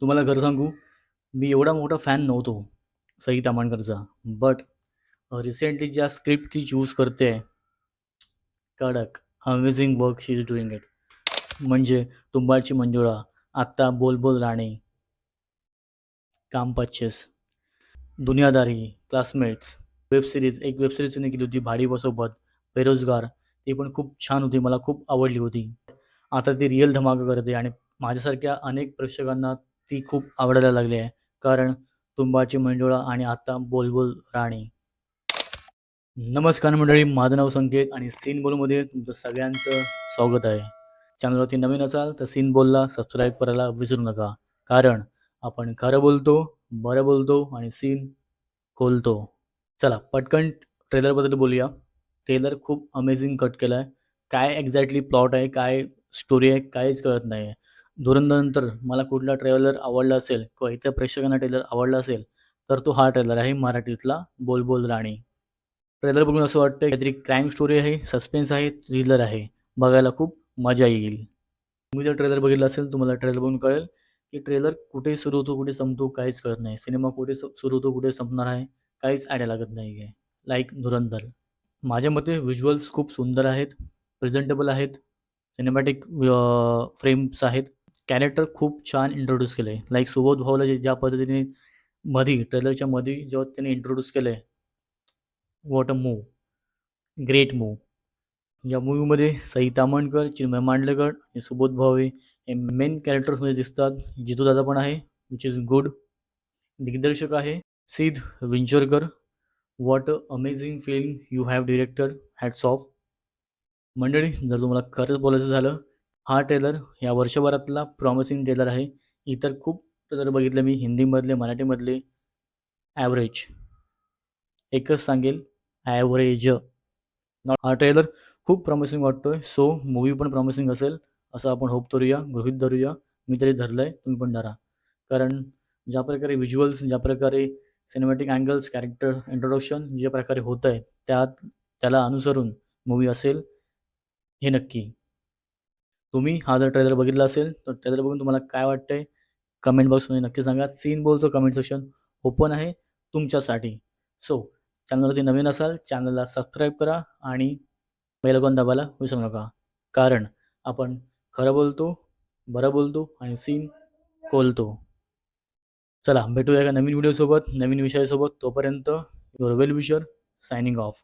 तुम्हाला खरं सांगू, मी एवढा मोठा फॅन नव्हतो सई ताम्हणकरचा. बट रिसेंटली ज्या स्क्रिप्ट ती चूज करते, कडक, amazing work she is doing it. म्हणजे तुंबाडची मंजुळा, आत्ता बोल बोल राणी, काम पच्चीस, दुनियादारी, क्लासमेट्स, वेब सिरीज, एक वेब सिरीज तिने केली होती भाडीबसोबत, बेरोजगार. ती पण खूप छान होती, मला खूप आवडली होती. आता ती रिअल धमाका करते आणि माझ्यासारख्या अनेक प्रेक्षकांना ती खूप आवडायला लागली आहे. कारण तुंबाची मंजुळा आणि आता बोल बोल राणी. नमस्कार मंडळी, माझं नाव संकेत आणि सीन बोलमध्ये तुमचं सगळ्यांचं स्वागत आहे. चॅनलवरती नवीन असाल तर सीन बोलला सबस्क्राईब करायला विसरू नका. कारण आपण खरं बोलतो, बरं बोलतो आणि सीन खोलतो. चला पटकन ट्रेलरबद्दल बोलूया. ट्रेलर खूप अमेझिंग कट केला आहे. काय एक्झॅक्टली प्लॉट आहे, काय स्टोरी आहे, काहीच कळत नाही आहे. धुरंधरनंतर मला कुठला ट्रेलर आवडला असेल किंवा इतर प्रेक्षकांना ट्रेलर आवडला असेल तर तो हा ट्रेलर आहे, मराठीतला बोल बोल राणी. ट्रेलर बघून असं वाटतं काहीतरी क्राईम स्टोरी आहे, सस्पेन्स आहे, थ्रिलर आहे. बघायला खूप मजा येईल. तुम्ही जर ट्रेलर बघितला असेल तुम्हाला ट्रेलर बघून कळेल की ट्रेलर कुठे सुरू होतो, कुठे संपतो काहीच कळत नाही. सिनेमा कुठे सुरू होतो, कुठे संपणार आहे काहीच आयडिया लागत नाही आहे. लाईक धुरंधर. माझ्या मते व्हिज्युअल्स खूप सुंदर आहेत, प्रेझेंटेबल आहेत, सिनेमॅटिक फ्रेम्स आहेत. कॅरेक्टर खूप छान इंट्रोड्यूस केलं आहे. लाईक सुबोध भाऊला ज्या पद्धतीने ट्रेलरच्या मध्ये जेव्हा त्याने इंट्रोड्यूस केलं आहे, what a move, great move. या मूव्हीमध्ये सई ताम्हणकर, चिन्मय मांडलेकर आणि सुबोध भावे हे मेन कॅरेक्टर्समध्ये दिसतात. जितू दादा पण आहे, विच इज गुड. दिग्दर्शक आहे Siddh Vincharkar. What a amazing film you have directed, hats off. मंडळी, जर तुम्हाला खरंच बोलायचं झालं, हा ट्रेलर या वर्षभरातला प्रॉमिसिंग ट्रेलर आहे. इतर खूप ट्रेलर बघितले मी, हिंदीमधले, मराठीमधले. ॲव्हरेज. एकच सांगेल, ॲव्हरेज. हा ट्रेलर खूप प्रॉमिसिंग वाटतोय. सो मूव्ही पण प्रॉमिसिंग असेल असं आपण होप करूया, गृहीत धरूया. मी तरी धरलंय, तुम्ही पण धरा. कारण ज्या प्रकारे व्हिज्युअल्स, ज्या प्रकारे सिनेमॅटिक अँगल्स, कॅरेक्टर इंट्रोडक्शन ज्या प्रकारे होत आहे, त्याला अनुसरून मूव्ही असेल हे नक्की. तुम्ही हा जर ट्रेलर बघितला असेल तर ट्रेलर बघून तुम्हाला काय वाटतंय कमेंट बॉक्समध्ये नक्की सांगा. सीन बोलतो कमेंट सेक्शन ओपन आहे तुमच्यासाठी. सो चॅनलवरती नवीन असाल चॅनलला सबस्क्राईब करा आणि बेल आयकॉन दाबायला विसरू नका. कारण आपण खरं बोलतो, बरं बोलतो आणि सीन खोलतो. चला भेटूया एका नवीन व्हिडिओसोबत, नवीन विषयासोबत. तोपर्यंत your well wisher signing off.